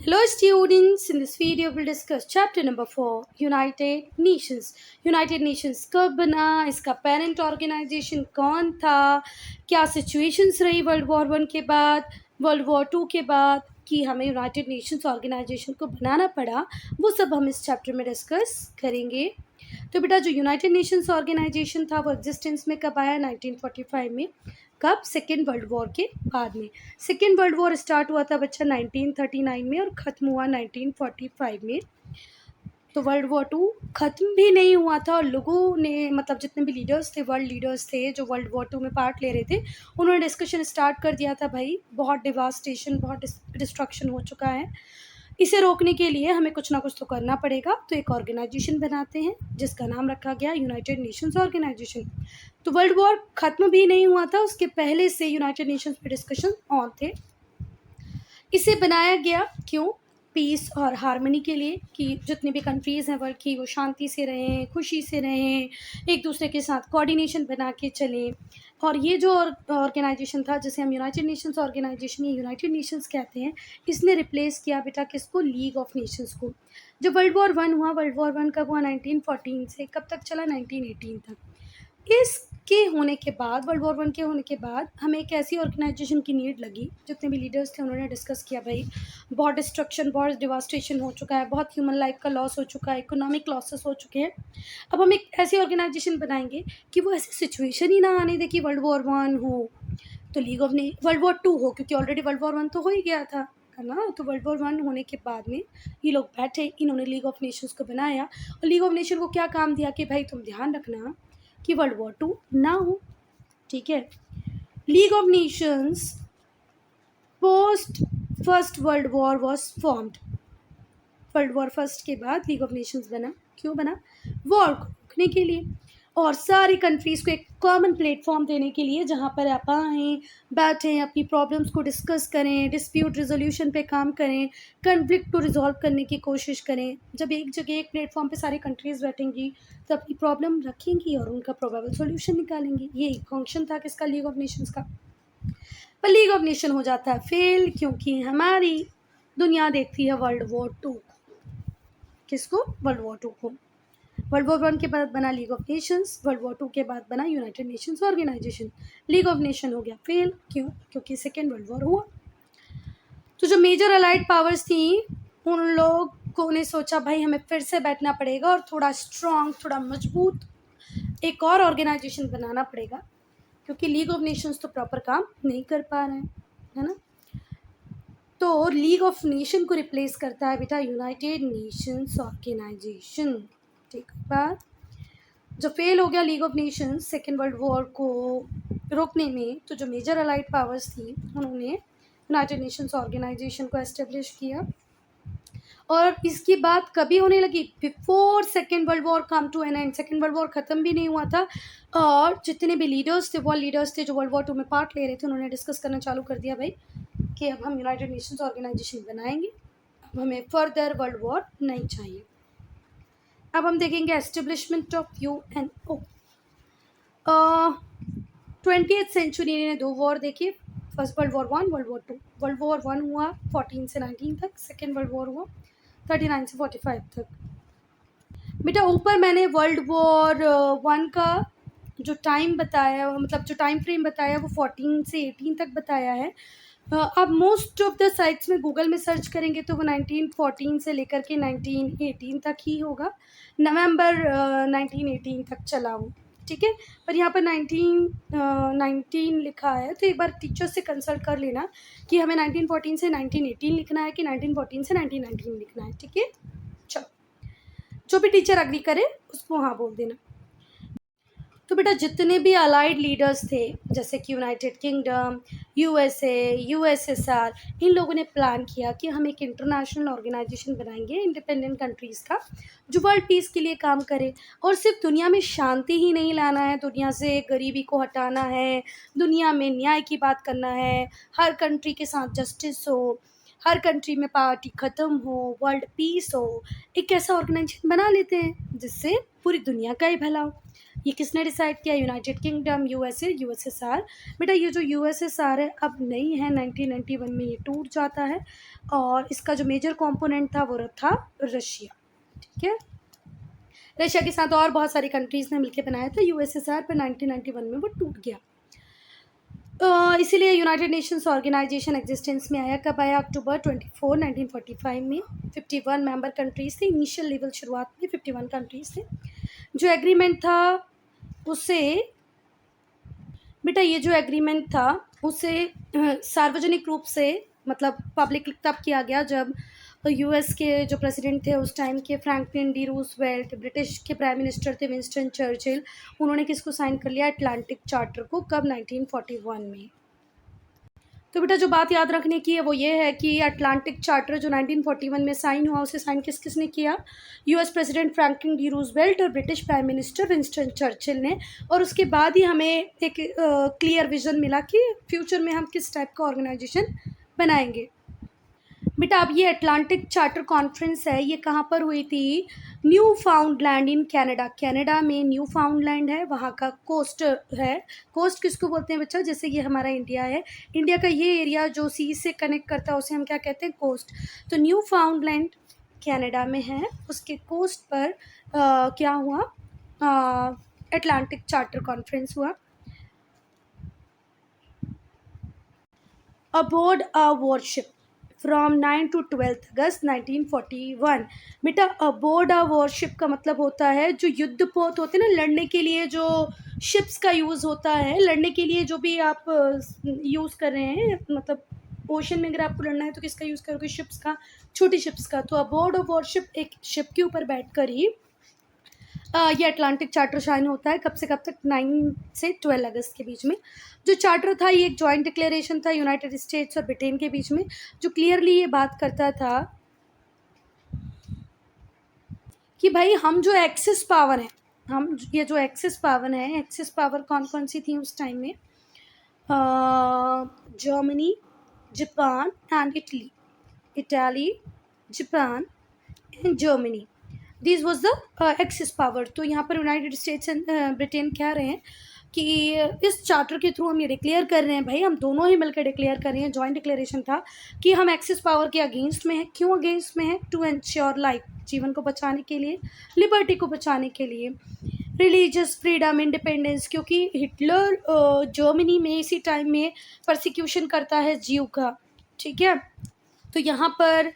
Hello students, in this video we'll discuss chapter number 4 United Nations. United Nations कब बना, इसका parent organisation कौन था, क्या सिचुएशंस रही वर्ल्ड वॉर वन के बाद, वर्ल्ड वॉर टू के बाद कि हमें यूनाइटेड नेशंस ऑर्गेनाइजेशन को बनाना पड़ा, वो सब हम इस चैप्टर में डिस्कस करेंगे। तो बेटा जो यूनाइटेड नेशंस ऑर्गेनाइजेशन था वो एग्जिस्टेंस में कब आया, 1945 में। कब? सेकेंड वर्ल्ड वॉर के बाद में। सेकेंड वर्ल्ड वॉर स्टार्ट हुआ था बच्चा 1939 में और ख़त्म हुआ 1945 में। तो वर्ल्ड वॉर टू ख़त्म भी नहीं हुआ था और लोगों ने, मतलब जितने भी लीडर्स थे, वर्ल्ड लीडर्स थे जो वर्ल्ड वॉर टू में पार्ट ले रहे थे, उन्होंने डिस्कशन स्टार्ट कर दिया था, भाई बहुत डिवास्टेशन, बहुत डिस्ट्रक्शन हो चुका है, इसे रोकने के लिए हमें कुछ ना कुछ तो करना पड़ेगा। तो एक ऑर्गेनाइजेशन बनाते हैं जिसका नाम रखा गया यूनाइटेड नेशंस ऑर्गेनाइजेशन। तो वर्ल्ड वॉर ख़त्म भी नहीं हुआ था, उसके पहले से यूनाइटेड नेशंस पे डिस्कशन ऑन थे। इसे बनाया गया क्यों? पीस और हार्मनी के लिए, कि जितनी भी कंट्रीज़ हैं वर्ल्ड की वो शांति से रहें, खुशी से रहें, एक दूसरे के साथ कोऑर्डिनेशन बना के चलें। और ये जो ऑर्गेनाइजेशन था जिसे हम यूनाइटेड नेशंस ऑर्गेनाइजेशन या यूनाइटेड नेशंस कहते हैं, इसने रिप्लेस किया बेटा किसको? लीग ऑफ नेशंस को। जब वर्ल्ड वॉर वन हुआ, वर्ल्ड वॉर वन कब हुआ? 1914 से कब तक चला? 1918 तक। इसके होने के बाद, वर्ल्ड वॉर वन के होने के बाद, हमें एक ऐसी ऑर्गेनाइजेशन की नीड लगी। जितने भी लीडर्स थे उन्होंने डिस्कस किया, भाई बहुत डिस्ट्रक्शन, बहुत डिवास्टेशन हो चुका है, बहुत ह्यूमन लाइफ का लॉस हो चुका है, इकोनॉमिक लॉसेस हो चुके हैं। अब हम एक ऐसी ऑर्गेनाइजेशन बनाएंगे कि वो ऐसी सिचुएशन ही ना आने दे कि वर्ल्ड वॉर वन हो तो लीग ऑफ ने वर्ल्ड वॉर टू हो, क्योंकि ऑलरेडी वर्ल्ड वॉर वन तो हो ही गया था, है ना। तो वर्ल्ड वॉर वन होने के बाद में ये लोग बैठे, इन्होंने लीग ऑफ नेशंस को बनाया और लीग ऑफ नेशन को क्या काम दिया कि भाई तुम ध्यान रखना कि वर्ल्ड वॉर टू ना हो, ठीक है। League of Nations post first World war was formed. World war first के बाद लीग ऑफ नेशंस बना। क्यों बना? वॉर को रोकने के लिए और सारी कंट्रीज़ को एक कॉमन प्लेटफॉर्म देने के लिए, जहाँ पर आप आएँ, बैठें, अपनी प्रॉब्लम्स को डिस्कस करें, डिस्प्यूट रिजोल्यूशन पे काम करें, कन्फ्लिक्ट को रिजॉल्व करने की कोशिश करें। जब एक जगह एक प्लेटफॉर्म पे सारी कंट्रीज़ बैठेंगी तो अपनी प्रॉब्लम रखेंगी और उनका प्रोबेबल सॉल्यूशन निकालेंगी। ये फंक्शन था किसका? लीग ऑफ नेशंस का। पर लीग ऑफ नेशन हो जाता है फेल, क्योंकि हमारी दुनिया देखती है वर्ल्ड वॉर टू। किसको? वर्ल्ड वॉर टू को। वर्ल्ड वॉर वन के बाद बना League of Nations, World War two के बाद बना United Nations Organisation. League of Nation हो गया फेल, क्यों? क्योंकि सेकेंड वर्ल्ड वॉर हुआ। तो जो मेजर अलाइड पावर्स थी, उन लोगों ने सोचा भाई हमें फिर से बैठना पड़ेगा और थोड़ा स्ट्रॉन्ग, थोड़ा मजबूत एक और ऑर्गेनाइजेशन बनाना पड़ेगा, क्योंकि लीग ऑफ नेशंस तो प्रॉपर काम नहीं कर पा रहे हैं, है ना। तो लीग ऑफ नेशन को रिप्लेस करता है बेटा यूनाइटेड नेशंस ऑर्गेनाइजेशन। ठीक बात। जो फेल हो गया league of Nations second World war को रोकने में, तो जो मेजर अलाइड पावर्स थी उन्होंने यूनाइटेड नेशंस ऑर्गेनाइजेशन को एस्टेब्लिश किया। और इसकी बात कभी होने लगी? Before second World War come to an end. Second World War ख़त्म भी नहीं हुआ था और जितने भी लीडर्स थे, वर्ल्ड लीडर्स थे जो वर्ल्ड वॉर टू में पार्ट ले रहे थे, उन्होंने डिस्कस करना चालू कर दिया, भाई कि अब हम यूनाइटेड नेशंस ऑर्गेनाइजेशन बनाएंगे, अब हमें फर्दर वर्ल्ड वॉर नहीं चाहिए। अब हम देखेंगे establishment of UNO. 20th century ने दो वॉर देखी, first World War one, World War two. World War one हुआ 14 से 19 तक, सेकेंड वर्ल्ड वॉर हुआ 39 से 45 तक। बेटा ऊपर मैंने वर्ल्ड वॉर वन का जो टाइम बताया, मतलब जो टाइम फ्रेम बताया वो 14 से 18 तक बताया है। अब मोस्ट ऑफ द साइट्स में गूगल में सर्च करेंगे तो वो 1914 से लेकर के 1918 तक ही होगा, नवंबर 1918 तक चला वो, ठीक है। पर यहाँ पर 1919 लिखा है, तो एक बार टीचर से कंसल्ट कर लेना कि हमें 1914 से 1918 लिखना है कि 1914 से 1919 लिखना है, ठीक है। चलो, जो भी टीचर अग्री करे उसको हाँ बोल देना। तो बेटा जितने भी अलाइड लीडर्स थे, जैसे कि यूनाइटेड किंगडम, यूएसए, यूएसएसआर, इन लोगों ने प्लान किया कि हम एक इंटरनेशनल ऑर्गेनाइजेशन बनाएंगे इंडिपेंडेंट कंट्रीज़ का, जो वर्ल्ड पीस के लिए काम करे। और सिर्फ दुनिया में शांति ही नहीं लाना है, दुनिया से गरीबी को हटाना है, दुनिया में न्याय की बात करना है, हर कंट्री के साथ जस्टिस हो, हर कंट्री में पार्टी ख़त्म हो, वर्ल्ड पीस हो, एक ऐसा ऑर्गेनाइजेशन बना लेते हैं जिससे पूरी दुनिया का ही भला हो। ये किसने डिसाइड किया? United kingdom, USA, USSR. बेटा ये जो यूएसएसआर है अब नहीं है, 1991 में ये टूट जाता है और इसका जो मेजर कंपोनेंट था वो था रशिया। ठीक है, रशिया के साथ और बहुत सारी कंट्रीज़ ने मिलकर बनाया था यूएसएसआर, पर 1991 में वो टूट गया। इसीलिए यूनाइटेड नेशंस ऑर्गेनाइजेशन एग्जिस्टेंस में आया। कब आया? अक्टूबर 24, 1945 में। 51 मेंबर कंट्रीज़ थे। इनिशियल लेवल शुरुआत में 51 कंट्रीज़ थे। जो एग्रीमेंट था उसे, बेटा ये जो एग्रीमेंट था उसे सार्वजनिक रूप से, मतलब पब्लिक तब किया गया जब यूएस के जो प्रेसिडेंट थे उस टाइम के, फ्रैंकलिन डी रूजवेल्ट, ब्रिटिश के प्राइम मिनिस्टर थे विंस्टन चर्चिल, उन्होंने किसको साइन कर लिया? अटलांटिक चार्टर को। कब? 1941 में। तो बेटा जो बात याद रखने की है वो ये है कि अटलांटिक चार्टर जो 1941 में साइन हुआ, उसे साइन किस किसने किया? US president Franklin D Roosevelt और British prime minister Winston Churchill ने। और उसके बाद ही हमें एक क्लियर विजन मिला कि फ्यूचर में हम किस टाइप का ऑर्गेनाइजेशन बनाएंगे। बेटा अब ये अटलांटिक चार्टर कॉन्फ्रेंस है, ये कहाँ पर हुई थी? New फाउंडलैंड in Canada. कनाडा में न्यू फाउंडलैंड है, वहाँ का कोस्ट है। कोस्ट किसको बोलते हैं बच्चा? जैसे ये हमारा इंडिया है, इंडिया का ये एरिया जो सी से कनेक्ट करता है उसे हम क्या कहते हैं? कोस्ट। तो न्यू फाउंडलैंड कनाडा में है, उसके कोस्ट पर क्या हुआ? अटलांटिक चार्टर कॉन्फ्रेंस हुआ। Aboard a warship from 9 to 12 August 1941। बेटा अबोर्ड अ वॉरशिप का मतलब होता है जो युद्ध पोत होते हैं ना, लड़ने के लिए जो शिप्स का यूज़ होता है, लड़ने के लिए जो भी आप यूज़ कर रहे हैं, मतलब ओशन में अगर आपको लड़ना है तो किसका यूज़ करोगे? शिप्स का, छोटी शिप्स का। तो अबोर्ड अ वॉरशिप एक शिप के ऊपर बैठकर ही ये अटलांटिक चार्टर साइन होता है। कब से कब तक? 9 से 12 अगस्त के बीच में। जो चार्टर था ये एक जॉइंट डिक्लेरेशन था यूनाइटेड स्टेट्स और ब्रिटेन के बीच में, जो क्लियरली ये बात करता था कि भाई हम जो एक्सेस पावर है, हम ये जो एक्सेस पावर है, एक्सेस पावर कौन कौन सी थी उस टाइम में? Germany, Japan and Italy. Italy, Japan and Germany, this was the axis power. तो यहाँ पर यूनाइटेड स्टेट्स एंड ब्रिटेन कह रहे हैं कि इस चार्टर के थ्रू हम ये डिक्लेयर कर रहे हैं, भाई हम दोनों ही मिलकर डिक्लेयर कर रहे हैं, जॉइंट डिक्लेरेशन था कि हम एक्सिस पावर के अगेंस्ट में हैं। क्यों अगेंस्ट में है? टू एंश्योर लाइफ, जीवन को बचाने के लिए, लिबर्टी को बचाने के लिए, रिलीजियस फ्रीडम, इंडिपेंडेंस, क्योंकि हिटलर जर्मनी में इसी टाइम में परसिक्यूशन करता है जीव का। ठीक है, तो यहाँ पर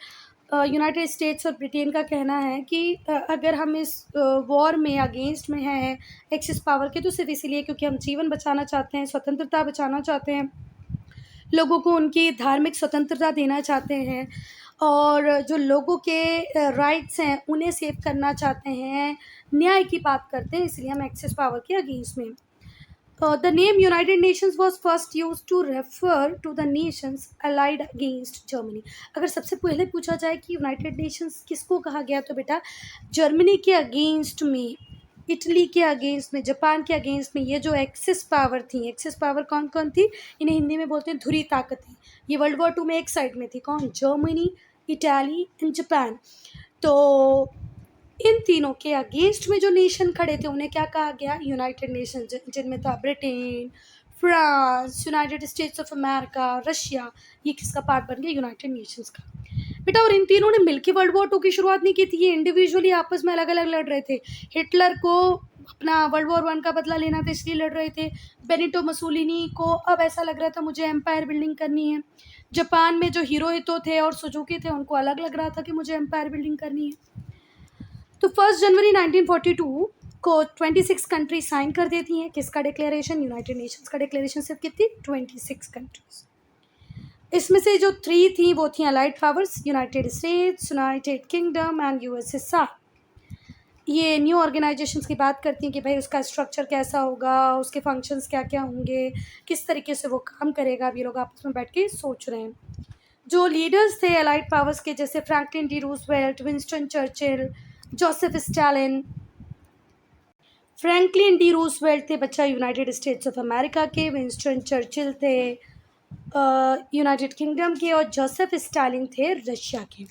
यूनाइटेड स्टेट्स और ब्रिटेन का कहना है कि अगर हम इस वॉर में अगेंस्ट में हैं एक्सिस पावर के, तो सिर्फ इसीलिए क्योंकि हम जीवन बचाना चाहते हैं, स्वतंत्रता बचाना चाहते हैं, लोगों को उनकी धार्मिक स्वतंत्रता देना चाहते हैं, और जो लोगों के राइट्स हैं उन्हें सेव करना चाहते हैं, न्याय की बात करते हैं, इसलिए हम एक्सिस पावर के अगेंस्ट में। The name United Nations was first used to refer to the nations allied against Germany। अगर सबसे पहले पूछा जाए कि यूनाइटेड नेशंस किसको कहा गया, तो बेटा जर्मनी के अगेंस्ट में, इटली के अगेंस्ट में, जापान के अगेंस्ट में, ये जो एक्सिस पावर थी, एक्सिस पावर कौन कौन थी? इन्हें हिंदी में बोलते हैं धुरी ताकतें। ये वर्ल्ड वॉर 2 में एक साइड में थी, कौन? Germany, Italy and Japan. तो इन तीनों के अगेंस्ट में जो नेशन खड़े थे उन्हें क्या कहा गया? यूनाइटेड नेशन, जिनमें था Britain, France, United states of America, Russia. ये किसका पार्ट बन गया? यूनाइटेड नेशंस का। बेटा और इन तीनों ने मिलकर वर्ल्ड वॉर 2 की शुरुआत नहीं की थी, ये इंडिविजुअली आपस में अलग अलग लड़ रहे थे। हिटलर को अपना वर्ल्ड वॉर 1 का बदला लेना था इसलिए लड़ रहे थे। बेनिटो मसूलिनी को अब ऐसा लग रहा था मुझे एम्पायर बिल्डिंग करनी है। जापान में जो हिरोहितो थे और सुजुकी थे उनको अलग लग रहा था कि मुझे एम्पायर बिल्डिंग करनी है। तो 1 जनवरी 1942 को 26 कंट्री साइन कर देती हैं किसका डिक्लेरेशन? यूनाइटेड नेशंस का डिक्लेरेशन। सिर्फ कितनी? 26 कंट्रीज। इसमें से जो 3 थी वो थी allied powers, United states, United kingdom and USSR. ये न्यू ऑर्गेनाइजेशंस की बात करती हैं कि भाई उसका स्ट्रक्चर कैसा होगा, उसके फंक्शंस क्या क्या होंगे, किस तरीके से वो काम करेगा। अब ये लोग आपस में बैठ के सोच रहे हैं। जो लीडर्स थे अलाइड पावर्स के, जैसे Franklin D Roosevelt, Winston Churchill, Joseph Stalin. Franklin D Roosevelt थे बच्चा यूनाइटेड स्टेट्स ऑफ अमेरिका के, विंस्टन चर्चिल थे यूनाइटेड किंगडम के, और जोसेफ स्टालिन थे रशिया के।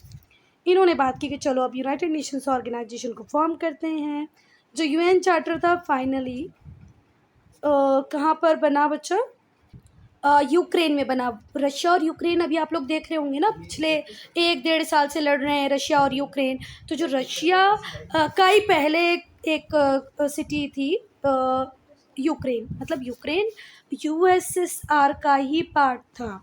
इन्होंने बात की कि चलो अब यूनाइटेड नेशंस ऑर्गेनाइजेशन को फॉर्म करते हैं। जो यूएन चार्टर था फाइनली कहाँ पर बना बच्चा? यूक्रेन में बना। रशिया और यूक्रेन अभी आप लोग देख रहे होंगे ना, पिछले 1-1.5 साल से लड़ रहे हैं रशिया और यूक्रेन। तो जो रशिया का ही पहले एक सिटी थी यूक्रेन, मतलब यूक्रेन यूएसएसआर का ही पार्ट था।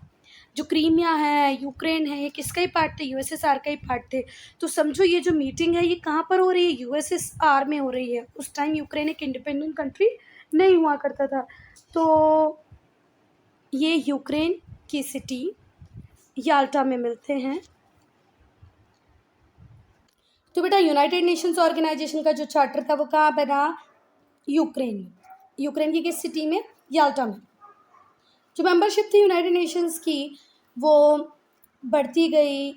जो क्रीमिया है, यूक्रेन है, ये किसका ही पार्ट थे? यूएसएसआर का ही पार्ट थे। तो समझो ये जो मीटिंग है ये कहाँ पर हो रही है? यूएसएसआर में हो रही है। उस टाइम यूक्रेन एक इंडिपेंडेंट कंट्री नहीं हुआ करता था। तो ये यूक्रेन की सिटी याल्टा में मिलते हैं। तो बेटा यूनाइटेड नेशंस ऑर्गेनाइजेशन का जो चार्टर था वो कहाँ बना? यूक्रेन में। यूक्रेन की किस सिटी में? याल्टा में। जो मेंबरशिप थी यूनाइटेड नेशंस की वो बढ़ती गई।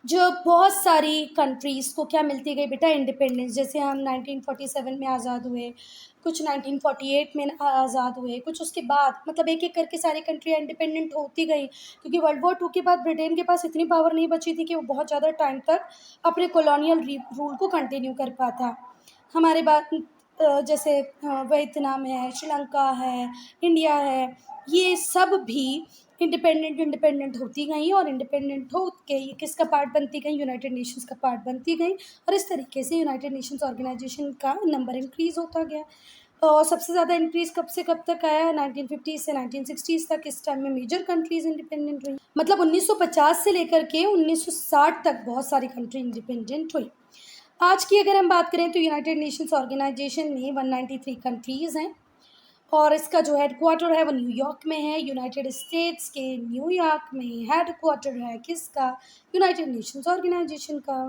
जो बहुत सारी कंट्रीज़ को क्या मिलती गई बेटा? इंडिपेंडेंस। जैसे हम 1947 में आज़ाद हुए, कुछ 1948 में आज़ाद हुए, कुछ उसके बाद, मतलब एक एक करके सारी कंट्रियाँ इंडिपेंडेंट होती गई। क्योंकि वर्ल्ड वॉर 2 के बाद ब्रिटेन के पास इतनी पावर नहीं बची थी कि वो बहुत ज़्यादा टाइम तक अपने कॉलोनियल रूल को कंटिन्यू कर पाता। हमारे बाद जैसे वियतनाम है, श्रीलंका है, इंडिया है, ये सब भी इंडिपेंडेंट होती गई, और इंडिपेंडेंट हो के ये किसका पार्ट बनती गई? यूनाइटेड नेशंस का पार्ट बनती गई। और इस तरीके से यूनाइटेड नेशंस ऑर्गेनाइजेशन का नंबर इंक्रीज़ होता गया। और सबसे ज़्यादा इंक्रीज़ कब से कब तक आया? 1950 से 1960 तक। इस टाइम में मेजर कंट्रीज़ इंडिपेंडेंट हुई। मतलब 1950 से लेकर के 1960 तक बहुत सारी कंट्री इंडिपेंडेंट हुई। आज की अगर हम बात करें तो यूनाइटेड नेशंस ऑर्गेनाइजेशन में 193 कंट्रीज़ हैं, और इसका जो हेडक्वार्टर है वो न्यूयॉर्क में है। यूनाइटेड स्टेट्स के न्यूयॉर्क में हेडक्वार्टर है किसका? यूनाइटेड नेशंस ऑर्गेनाइजेशन का।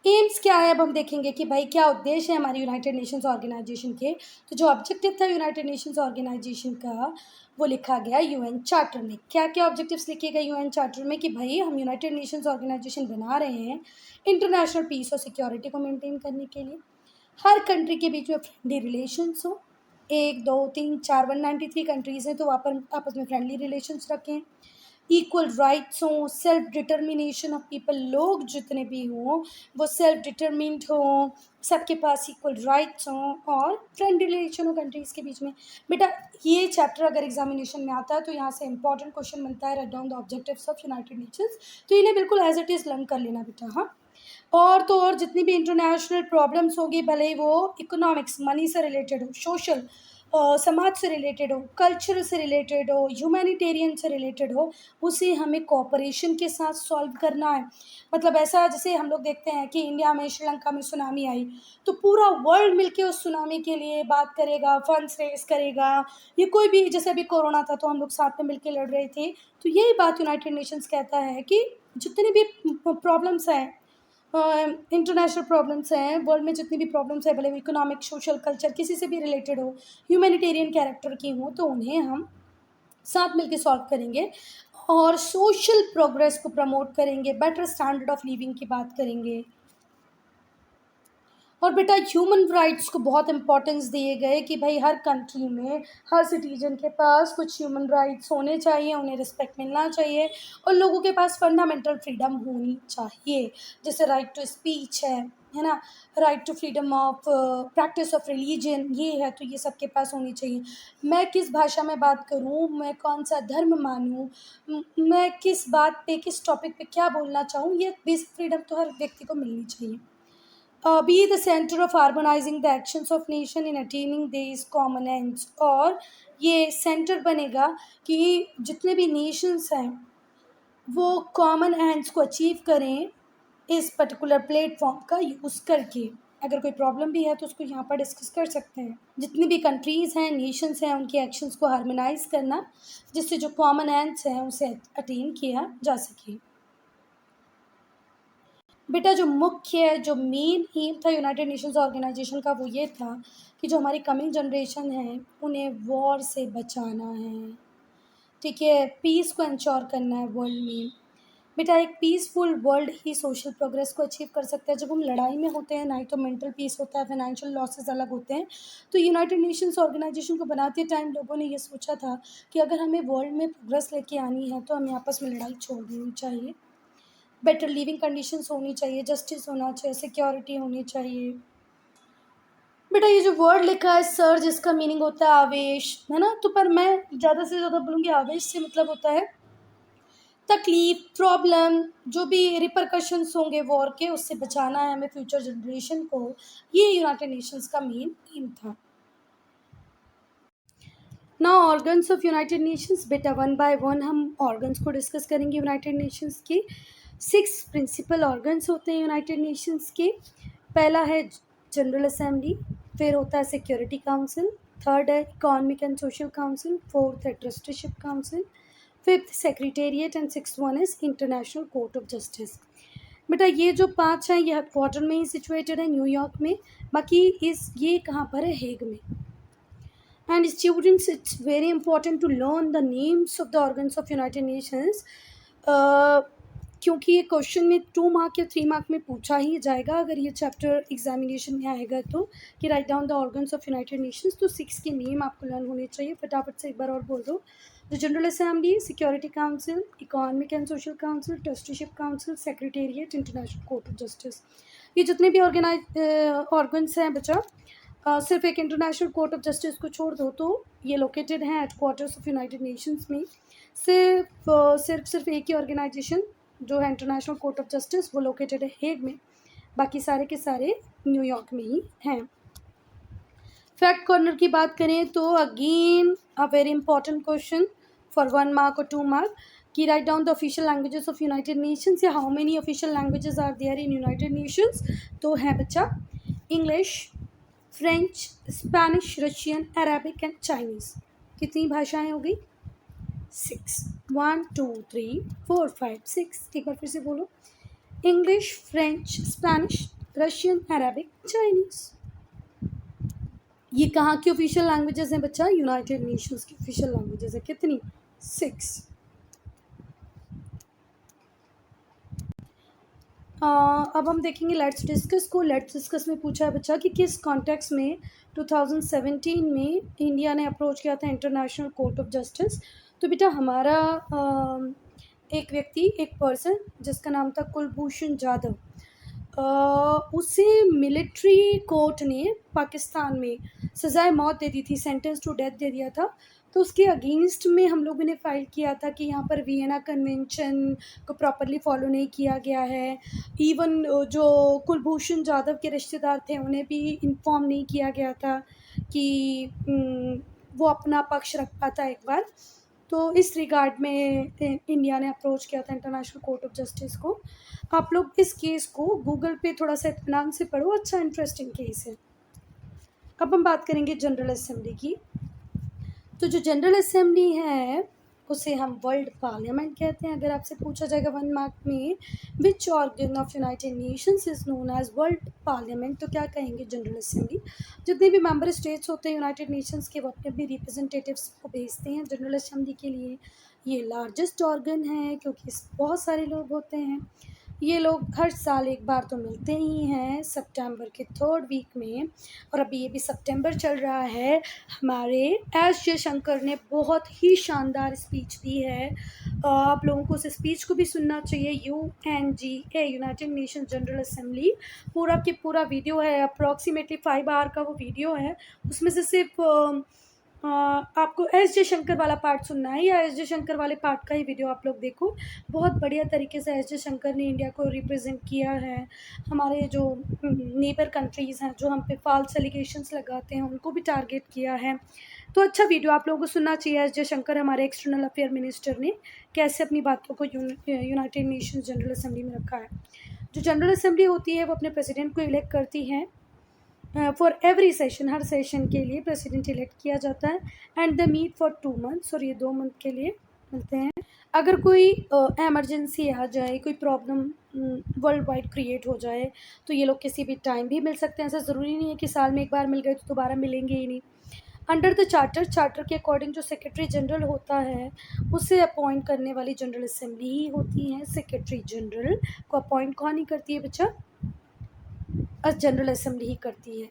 एम्स क्या है अब हम देखेंगे कि भाई क्या उद्देश्य है हमारे यूनाइटेड नेशंस ऑर्गेनाइजेशन के। तो जो ऑब्जेक्टिव था यूनाइटेड नेशंस ऑर्गेनाइजेशन का वो लिखा गया यूएन चार्टर में। क्या क्या ऑब्जेक्टिव्स लिखे गए यूएन चार्टर में? कि भाई हम यूनाइटेड नेशंस ऑर्गेनाइजेशन बना रहे हैं इंटरनेशनल पीस और सिक्योरिटी को मेंटेन करने के लिए। हर कंट्री के बीच में फ्रेंडली रिलेशंस हो। 1, 2, 3, 4 193 कंट्रीज़ हैं तो वहाँ पर आपस में फ्रेंडली रिलेशंस रखें। इक्वल राइट्स हों, सेल्फ डिटर्मिनेशन ऑफ पीपल, लोग जितने भी हों वो सेल्फ डिटर्मिन्ड हों, सबके पास इक्वल राइट्स हों, और फ्रेंडली रिलेशन हो कंट्रीज़ के बीच में। बेटा ये चैप्टर अगर एग्जामिनेशन में आता है तो यहाँ से इंपॉर्टेंट क्वेश्चन बनता है, right down the objectives of United Nations. तो इन्हें बिल्कुल एज इट इज़ लर्न कर लेना बेटा। हाँ, और तो और जितनी भी इंटरनेशनल प्रॉब्लम्स होगी, भले ही वो इकोनॉमिक्स मनी से रिलेटेड हो, सोशल समाज से रिलेटेड हो, कल्चर से रिलेटेड हो, ह्यूमैनिटेरियन से रिलेटेड हो, उसे हमें कोऑपरेशन के साथ सॉल्व करना है। मतलब ऐसा जैसे हम लोग देखते हैं कि इंडिया में श्रीलंका में सुनामी आई तो पूरा वर्ल्ड मिलके उस सुनामी के लिए बात करेगा, फंड्स रेज करेगा। ये कोई भी, जैसे अभी कोरोना था तो हम लोग साथ में मिलके लड़ रहे थे। तो यही बात यूनाइटेड नेशंस कहता है कि जितनी भी प्रॉब्लम्स हैं, इंटरनेशनल प्रॉब्लम्स हैं, वर्ल्ड में जितनी भी प्रॉब्लम्स है, भले वो इकोनॉमिक, सोशल, कल्चर किसी से भी रिलेटेड हो, ह्यूमैनिटेरियन कैरेक्टर की हो, तो उन्हें हम साथ मिलकर सॉल्व करेंगे और सोशल प्रोग्रेस को प्रमोट करेंगे, बेटर स्टैंडर्ड ऑफ लिविंग की बात करेंगे। और बेटा ह्यूमन राइट्स को बहुत इंपॉर्टेंस दिए गए कि भाई हर कंट्री में हर सिटीजन के पास कुछ ह्यूमन राइट्स होने चाहिए, उन्हें रिस्पेक्ट मिलना चाहिए, और लोगों के पास फंडामेंटल फ्रीडम होनी चाहिए। जैसे राइट टू स्पीच है ना, right to freedom of practice of religion, ये है, तो ये सबके पास होनी चाहिए। मैं किस भाषा में बात करूँ, मैं कौन सा धर्म मानूँ, मैं किस बात पे, किस टॉपिक पे क्या बोलना चाहूँ, ये बेसिक फ्रीडम तो हर व्यक्ति को मिलनी चाहिए। Be the center of harmonizing the actions of nation in attaining these common ends। और ये सेंटर बनेगा कि जितने भी नेशंस हैं वो कॉमन एंड्स को अचीव करें इस पर्टिकुलर प्लेटफॉर्म का यूज़ करके। अगर कोई प्रॉब्लम भी है तो उसको यहाँ पर डिस्कस कर सकते हैं। जितनी भी कंट्रीज़ हैं, नेशंस हैं, उनके एक्शंस को हार्मोनाइज करना जिससे जो कॉमन एंड्स हैं उसे अटेन किया जा सके। बेटा जो मुख्य, जो मेन एम था यूनाइटेड नेशंस ऑर्गेनाइजेशन का वो ये था कि जो हमारी कमिंग जनरेशन है उन्हें वॉर से बचाना है, ठीक है, पीस को इंश्योर करना है वर्ल्ड में। बेटा एक पीसफुल वर्ल्ड ही सोशल प्रोग्रेस को अचीव कर सकता है। जब हम लड़ाई में होते हैं ना ही तो मेंटल पीस होता है, फाइनेंशियल लॉसेस अलग होते हैं। तो यूनाइटेड नेशंस ऑर्गेनाइजेशन को बनाते टाइम लोगों ने ये सोचा था कि अगर हमें वर्ल्ड में प्रोग्रेस लेके आनी है तो हमें आपस में लड़ाई छोड़ देनी चाहिए, बेटर लिविंग कंडीशंस होनी चाहिए, जस्टिस होना चाहिए, सिक्योरिटी होनी चाहिए। बेटा ये जो वर्ड लिखा है सर्ज, इसका मीनिंग होता है आवेश, है ना। तो पर मैं ज़्यादा से ज़्यादा बोलूँगी आवेश से मतलब होता है तकलीफ, प्रॉब्लम, जो भी रिपरकशंस होंगे वॉर के, उससे बचाना है हमें फ्यूचर जनरेशन को। ये यूनाइटेड नेशंस का मेन एम था। Now organs of United Nations. बेटा वन बाय वन हम ऑर्गन्स को डिस्कस करेंगे यूनाइटेड नेशंस के। 6 प्रिंसिपल ऑर्गन्स होते हैं यूनाइटेड नेशंस के। पहला है जनरल असेंबली, फिर होता है सिक्योरिटी काउंसिल, थर्ड है economic and social council, fourth है trusteeship council, fifth secretariat and six one is international court of justice. बेटा ये जो 5 हैं ये हेडक्वार्टर में ही सिचुएटेड है न्यूयॉर्क में। बाकी ये कहाँ पर है? हेग में। And students, it's very important to learn the names of the organs of United Nations, क्योंकि ये क्वेश्चन में 2 मार्क या 3 मार्क में पूछा ही जाएगा अगर ये चैप्टर एग्जामिनेशन में आएगा तो, कि write down the organs of United Nations. तो 6 के नेम आपको लर्न होने चाहिए। फटाफट से एक बार और बोल दो। The general assembly, security council, economic and social council, trusteeship council, secretariat, international court of justice. ये जितने भी ऑर्गन्स हैं बच्चा, सिर्फ एक इंटरनेशनल कोर्ट ऑफ जस्टिस को छोड़ दो तो ये लोकेटेड हैं हेडक्वार्टर्स ऑफ यूनाइटेड नेशंस में। सिर्फ एक ही ऑर्गेनाइजेशन जो है इंटरनेशनल कोर्ट ऑफ जस्टिस, वो लोकेटेड है हेग में। बाकी सारे के सारे न्यूयॉर्क में ही हैं। फैक्ट कॉर्नर की बात करें तो again a very important question for 1 mark और 2 मार्क, कि write down the official languages of United Nations, या how many official languages are there in United Nations. तो है बच्चा English, French, Spanish, Russian, Arabic and Chinese. कितनी भाषाएं हो गई? 6। 1 2 3 4 5 6। एक बार फिर से बोलो। English, French, Spanish, Russian, Arabic, Chinese. ये कहाँ की ऑफिशियल लैंग्वेजेस हैं बच्चा? यूनाइटेड नेशंस की ऑफिशियल लैंग्वेजेस है। कितनी? 6। अब हम देखेंगे लेट्स डिस्कस को। लेट्स डिस्कस में पूछा है बच्चा कि किस कॉन्टेक्स्ट में 2017 में इंडिया ने अप्रोच किया था इंटरनेशनल कोर्ट ऑफ जस्टिस। तो बेटा हमारा एक व्यक्ति, एक पर्सन जिसका नाम था कुलभूषण जाधव, उसे मिलिट्री कोर्ट ने पाकिस्तान में सज़ाए मौत दे दी थी, सेंटेंस टू डेथ दे दिया था। तो उसके अगेंस्ट में हम लोगों ने फाइल किया था कि यहाँ पर वियना कन्वेंशन को प्रॉपरली फॉलो नहीं किया गया है। इवन जो कुलभूषण जाधव के रिश्तेदार थे उन्हें भी इन्फॉर्म नहीं किया गया था कि वो अपना पक्ष रख पाता एक बार। तो इस रिगार्ड में इंडिया ने अप्रोच किया था इंटरनेशनल कोर्ट ऑफ जस्टिस को। आप लोग इस केस को गूगल पे थोड़ा सा इत्मीनान से पढ़ो, अच्छा इंटरेस्टिंग केस है। अब हम बात करेंगे जनरल असेंबली की। तो जो जनरल असेंबली है उसे हम वर्ल्ड पार्लियामेंट कहते हैं। अगर आपसे पूछा जाएगा 1 मार्क में which organ of United Nations is known as World Parliament, तो क्या कहेंगे? General Assembly. जितने भी मेंबर स्टेट्स होते हैं यूनाइटेड नेशंस के, वो अपने भी रिप्रेजेंटेटिव्स को भेजते हैं जनरल असेंबली के लिए। ये लार्जेस्ट ऑर्गन है क्योंकि बहुत सारे लोग होते हैं। ये लोग हर साल एक बार तो मिलते ही हैं सितंबर के 3rd वीक में, और अभी ये भी सितंबर चल रहा है। हमारे एस जयशंकर ने बहुत ही शानदार स्पीच दी है। आप लोगों को उस स्पीच को भी सुनना चाहिए। UNGA, United nation general assembly, पूरा के पूरा वीडियो है, अप्रॉक्सीमेटली 5 आवर का वो वीडियो है। उसमें से सिर्फ आपको एस जयशंकर वाला पार्ट सुनना है या एस जयशंकर वाले पार्ट का ही वीडियो आप लोग देखो। बहुत बढ़िया तरीके से एस जयशंकर ने इंडिया को रिप्रेजेंट किया है। हमारे जो नेबर कंट्रीज़ हैं जो हम पे फॉल्स एलिगेशंस लगाते हैं उनको भी टारगेट किया है। तो अच्छा वीडियो आप लोगों को सुनना चाहिए। एस जयशंकर हमारे एक्सटर्नल अफेयर मिनिस्टर ने कैसे अपनी बातों को यूनाइटेड नेशंस जनरल असेंबली में रखा है। जो जनरल असेंबली होती है वो अपने प्रेसिडेंट को इलेक्ट करती है फॉर एवरी सेशन, हर सेशन के लिए प्रेसिडेंट इलेक्ट किया जाता है। And the meet for 2 months, और ये 2 मंथ के लिए मिलते हैं। अगर कोई एमरजेंसी आ जाए, कोई प्रॉब्लम वर्ल्ड वाइड क्रिएट हो जाए तो ये लोग किसी भी टाइम भी मिल सकते हैं। ऐसा ज़रूरी नहीं है कि साल में एक बार मिल गए तो दोबारा मिलेंगे ही नहीं। अंडर द चार्टर के अकॉर्डिंग जो सेक्रेटरी जनरल होता है उसे अपॉइंट करने वाली जनरल असेंबली ही होती है। सेक्रेटरी जनरल को अपॉइंट कौन ही करती है बच्चा? जनरल असेंबली ही करती है।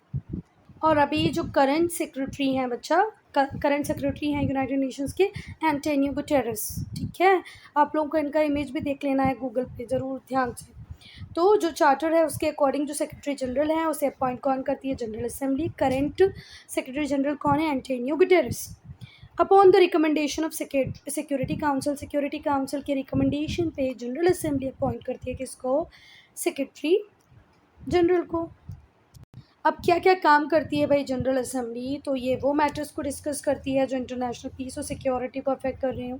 और अभी जो करंट सेक्रेटरी हैं बच्चा, करंट सेक्रेटरी हैं यूनाइटेड नेशंस के, एंटोनियो गुटेरेस। ठीक है, आप लोगों को इनका इमेज भी देख लेना है गूगल पे ज़रूर ध्यान से। तो जो चार्टर है उसके अकॉर्डिंग जो सेक्रेटरी जनरल है उसे अपॉइंट कौन करती है? General assembly. Current secretary general कौन है? Antonio Guterres. Upon the recommendation of security council के रिकमेंडेशन पे जनरल असेंबली अपॉइंट करती है किसको? सेक्रेटरी जनरल को। अब क्या क्या काम करती है भाई जनरल असेंबली? तो ये वो मैटर्स को डिस्कस करती है जो इंटरनेशनल पीस और सिक्योरिटी को अफेक्ट कर रहे हो।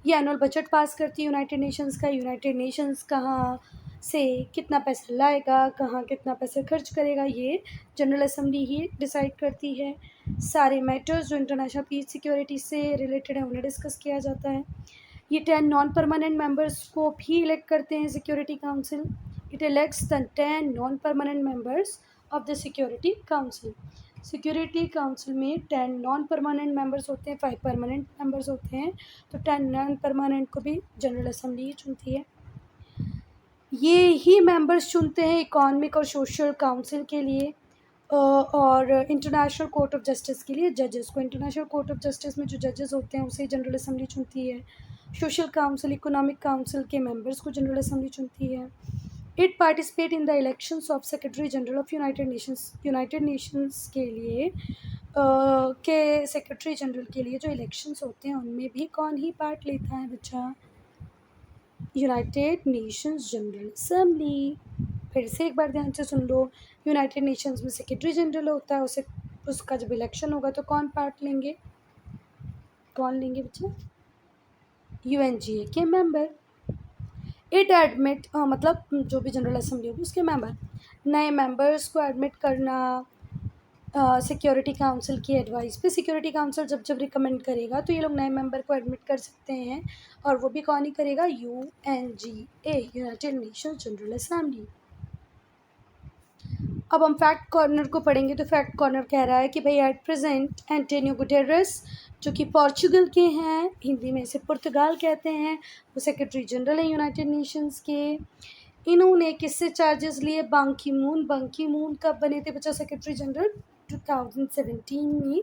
ये एनुअल बजट पास करती है यूनाइटेड नेशंस का। यूनाइटेड नेशंस कहाँ से कितना पैसा लाएगा, कहाँ कितना पैसा खर्च करेगा, ये जनरल असेंबली ही डिसाइड करती है। सारे मैटर्स जो इंटरनेशनल पीस सिक्योरिटी से रिलेटेड है उन्हें डिस्कस किया जाता है। ये 10 नॉन परमानेंट मेंबर्स को भी इलेक्ट करते हैं security council. It elects the 10 non permanent members of the security council. Security council में 10 नॉन परमानेंट मेंबर्स होते हैं, 5 परमानेंट मेंबर्स होते हैं। तो 10 नॉन परमानेंट को भी जनरल असेंबली ही चुनती है। ये ही मेंबर्स चुनते हैं इकोनॉमिक और सोशल काउंसिल के लिए और इंटरनेशनल कोर्ट ऑफ जस्टिस के लिए जजेस को। इंटरनेशनल कोर्ट ऑफ जस्टिस में जो जजेस होते हैं उसे जनरल असेंबली चुनती है। सोशल काउंसिल, इकोनॉमिक काउंसिल के मेंबर्स को जनरल असेंबली चुनती है। It participate in the elections of secretary general of United Nations. United Nations के लिए के सेक्रेटरी जनरल के लिए जो इलेक्शंस होते हैं उनमें भी कौन ही पार्ट लेता है बच्चा? United Nations general assembly. फिर से एक बार ध्यान से सुन लो, यूनाइटेड नेशंस में सेक्रेटरी जनरल होता है, उसे उसका जब इलेक्शन होगा तो कौन पार्ट लेंगे? कौन लेंगे बच्चा? यूएनजीए के मेंबर। इट एडमिट मतलब जो भी जनरल असेंबली होगी उसके मेंबर। नए मेंबर्स को एडमिट करना सिक्योरिटी काउंसिल की एडवाइस पे। सिक्योरिटी काउंसिल जब जब रिकमेंड करेगा तो ये लोग नए मेंबर को एडमिट कर सकते हैं और वो भी कौन ही करेगा? UNGA, United Nations general assembly. अब हम फैक्ट कॉर्नर को पढ़ेंगे तो फैक्ट कॉर्नर कह रहा है कि भाई एट प्रेजेंट एंटोनियो गुटेरेस जो कि पोर्चुगल के हैं, हिंदी में इसे पुर्तगाल कहते हैं, वो सेक्रेटरी जनरल है यूनाइटेड नेशंस के। इन्होंने किससे चार्जेस लिए? बान की मून। बान की मून कब बने थे बच्चा सेक्रेटरी जनरल? 2017 में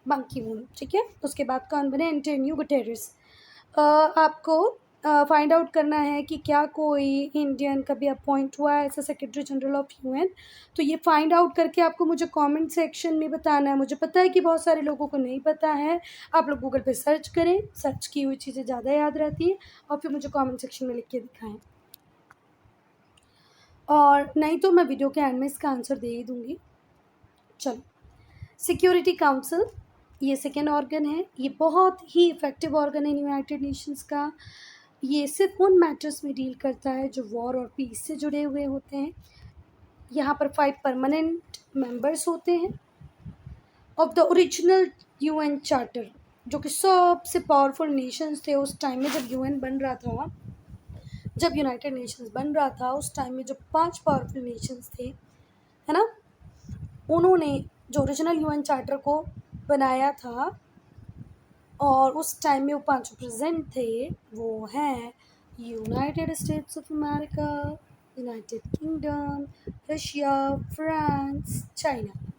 बान की मून। ठीक है, उसके बाद कौन बने? Antonio Guterres. आपको फाइंड आउट करना है कि क्या कोई इंडियन कभी अपॉइंट हुआ है ऐसा सेक्रेटरी जनरल ऑफ यूएन। तो ये फाइंड आउट करके आपको मुझे कमेंट सेक्शन में बताना है। मुझे पता है कि बहुत सारे लोगों को नहीं पता है, आप लोग गूगल पे सर्च करें, सर्च की हुई चीज़ें ज़्यादा याद रहती हैं, और फिर मुझे कमेंट सेक्शन में लिख के दिखाएं। और नहीं तो मैं वीडियो के एंड में इसका आंसर दे ही दूँगी। चलो, सिक्योरिटी काउंसिल ये सेकेंड ऑर्गन है। ये बहुत ही इफ़ेक्टिव ऑर्गन है यूनाइटेड नेशंस का। ये सिर्फ उन मैटर्स में डील करता है जो वॉर और पीस से जुड़े हुए होते हैं। यहाँ पर 5 परमानेंट मेंबर्स होते हैं of the original UN charter, जो कि सबसे पावरफुल नेशंस थे उस टाइम में जब यूएन बन रहा था। जब यूनाइटेड नेशंस बन रहा था उस टाइम में जो 5 पावरफुल नेशंस थे, है ना, उन्होंने जो ओरिजिनल यूएन चार्टर को बनाया था और उस टाइम में वो 5 प्रेजेंट थे। वो हैं United states of America, United kingdom, Russia, France, China.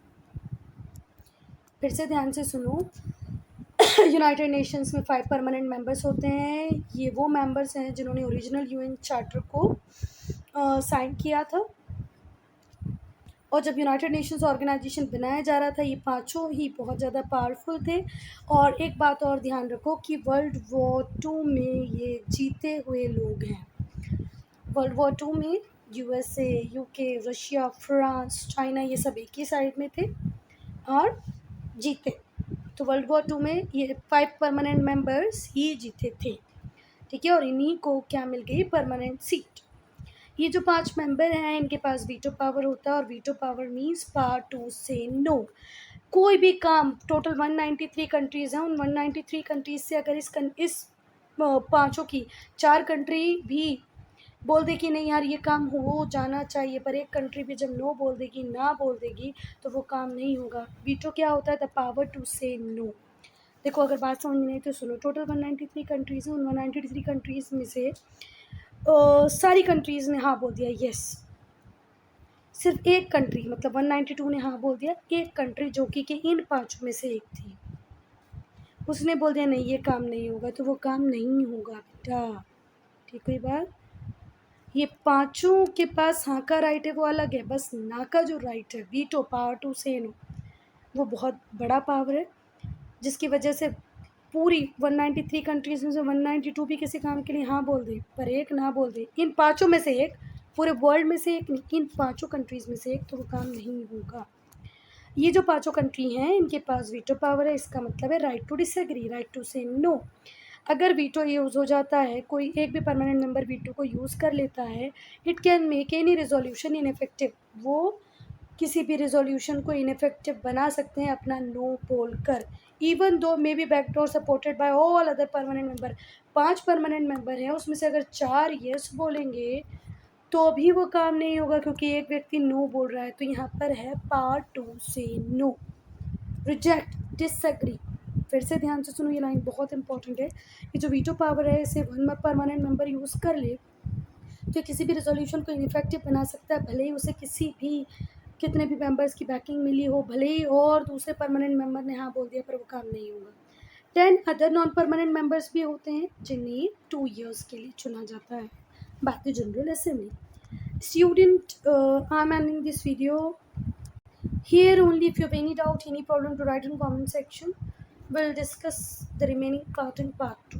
फिर से ध्यान से सुनो, यूनाइटेड नेशंस में 5 परमानेंट मेंबर्स होते हैं। ये वो मेंबर्स हैं जिन्होंने ओरिजिनल यूएन चार्टर को साइन किया था। और जब यूनाइटेड नेशंस ऑर्गेनाइजेशन बनाया जा रहा था ये पांचों ही बहुत ज़्यादा पावरफुल थे। और एक बात और ध्यान रखो कि वर्ल्ड वॉर 2 में ये जीते हुए लोग हैं। वर्ल्ड वॉर 2 में USA, UK, Russia, France, China ये सब एक ही साइड में थे और जीते। तो वर्ल्ड वॉर 2 में ये 5 परमानेंट मेंबर्स ही जीते थे। ठीक है, और इन्हीं को क्या मिल गई? Permanent seat. ये जो 5 मेंबर हैं इनके पास वीटो पावर होता है और veto power means power to say no. कोई भी काम, टोटल 193 कंट्रीज़ हैं, उन 193 कंट्रीज़ से अगर इस पाँचों की 4 कंट्री भी बोल दे कि नहीं यार ये काम हो जाना चाहिए, पर एक कंट्री भी जब नो बोल देगी, ना बोल देगी, तो वो काम नहीं होगा। वीटो क्या होता है? The power to say no. देखो अगर बात समझ में नहीं तो सुनो। टोटल 193 कंट्रीज़ हैं, उन 193 कंट्रीज़ में से सारी कंट्रीज़ ने हाँ बोल दिया, यस। सिर्फ एक कंट्री मतलब 192 ने हाँ बोल दिया, एक कंट्री जो कि इन पाँचों में से एक थी, उसने बोल दिया नहीं ये काम नहीं होगा, तो वो काम नहीं होगा बेटा। ठीक हुई बात? ये पांचों के पास हाँ का राइट है वो अलग है, बस ना का जो राइट है, veto power to say no, वो बहुत बड़ा पावर है, जिसकी वजह से पूरी 193 कंट्रीज़ में से 192 भी किसी काम के लिए हाँ बोल दे, पर एक ना बोल दे, इन पांचों में से एक, पूरे वर्ल्ड में से एक नहीं, इन पांचों कंट्रीज़ में से एक, तो वो काम नहीं होगा। ये जो पांचों कंट्री हैं इनके पास वीटो पावर है, इसका मतलब है right to disagree, right to say no. अगर वीटो यूज़ हो जाता है, कोई एक भी परमानेंट मेंबर वीटो को यूज़ कर लेता है, it can make any resolution ineffective. वो किसी भी रेजोल्यूशन को इनइफेक्टिव बना सकते हैं अपना नो बोल कर, even though may be backdoor supported by all other permanent member. 5 permanent member हैं, उसमें से अगर 4 येस बोलेंगे तो भी वो काम नहीं होगा, क्योंकि एक व्यक्ति नो बोल रहा है। तो यहाँ पर है part two say no, reject, disagree. फिर से ध्यान से सुनो, ये लाइन बहुत इंपॉर्टेंट है कि जो वीटो पावर है इसे वन परमानेंट मेंबर यूज़ कर ले तो किसी भी रेजोल्यूशन को इनइफेक्टिव बना सकता है, भले ही उसे किसी भी कितने भी मेंबर्स की बैकिंग मिली हो, भले ही और दूसरे परमानेंट मेंबर ने हाँ बोल दिया, पर वो काम नहीं होगा। 10 अदर नॉन परमानेंट मेंबर्स भी होते हैं जिन्हें 2 years के लिए चुना जाता है by the general assembly. Student, I'm ending this video here only. If you have any doubt, any problem, to write in comment section. We'll discuss the remaining part in part 2.